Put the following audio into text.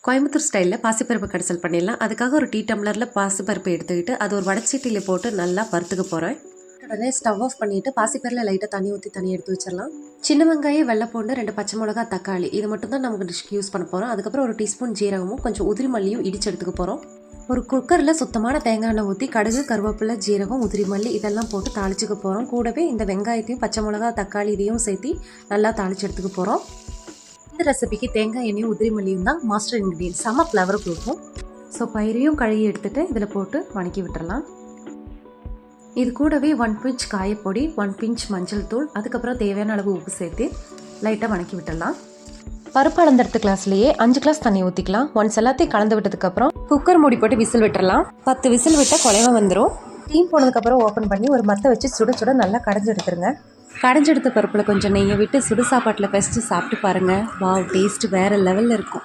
கோயம்புத்தூர் ஸ்டைலில் பாசிப்பருப்பு கடைசல் பண்ணிடலாம். அதுக்காக ஒரு டீ டம்ளரில் பாசிப்பருப்பு எடுத்துக்கிட்டு அது ஒரு வடச்சட்டியில் போட்டு நல்லா வறுத்துக்க போகிறேன். உடனே ஸ்டவ் ஆஃப் பண்ணிவிட்டு பாசிப்பருப்பில் லைட்டாக தண்ணி ஊற்றி தண்ணி எடுத்து வச்சிடலாம். சின்ன வெங்காயம், வெள்ளை பூண்டு, 2 பச்சை மிளகா, தக்காளி இது மட்டும் தான் நமக்கு டிஷ்க்கு யூஸ் பண்ண போகிறோம். அதுக்கப்புறம் ஒரு டீஸ்பூன் ஜீரகமும் கொஞ்சம் உதிரி மல்லியும் இடிச்சு எடுத்துக்க போகிறோம். ஒரு குக்கரில் சுத்தமான தேங்காய் எண்ணெய் ஊற்றி கடுகு, கருவேப்பிலை, ஜீரகம், உதிரி மல்லி இதெல்லாம் போட்டு தாளிச்சுக்க போகிறோம். கூடவே இந்த வெங்காயத்தையும் பச்சை மிளகா, தக்காளி இதையும் சேர்த்து நல்லா தாளிச்சு எடுத்துக்க போகிறோம். இந்த ரெசிபிக்கு தேங்காய் எண்ணெயும் உதிரி மல்லியும் தான் மாஸ்டர் இன்க்ரீடியன்ட். செம்ம ஃப்ளவர் கொடுக்கும். ஸோ பயிரையும் கழுகி எடுத்துகிட்டு இதில் போட்டு வணக்கி விட்டுறலாம். இது கூடவே 1 பிஞ்ச் காயப்பொடி, 1 பிஞ்ச் மஞ்சள் தூள், அதுக்கப்புறம் தேவையான அளவு உப்பு சேர்த்து லைட்டாக வணக்கி விட்டுடலாம். பருப்பு அளந்தெடுத்த கிளாஸ்லேயே 5 கிளாஸ் தண்ணி ஊற்றிக்கலாம். ஒன்ஸ் எல்லாத்தையும் கலந்து விட்டதுக்கப்புறம் குக்கர் மூடி போட்டு விசில் விட்டுறலாம். 10 விசில் விட்டால் குலைவா வந்துடும். டீம் போனதுக்கப்புறம் ஓப்பன் பண்ணி ஒரு மத்தை வச்சு சுட சுட நல்லா கடைஞ்சி எடுத்துருங்க. கடைஞ்செடுத்த பருப்பில் கொஞ்சம் நெய்யை விட்டு சுடு சாப்பாட்டில் பெஸ்ட்டு சாப்பிட்டு பாருங்கள். வாவ், டேஸ்ட்டு வேறு லெவலில் இருக்கும்.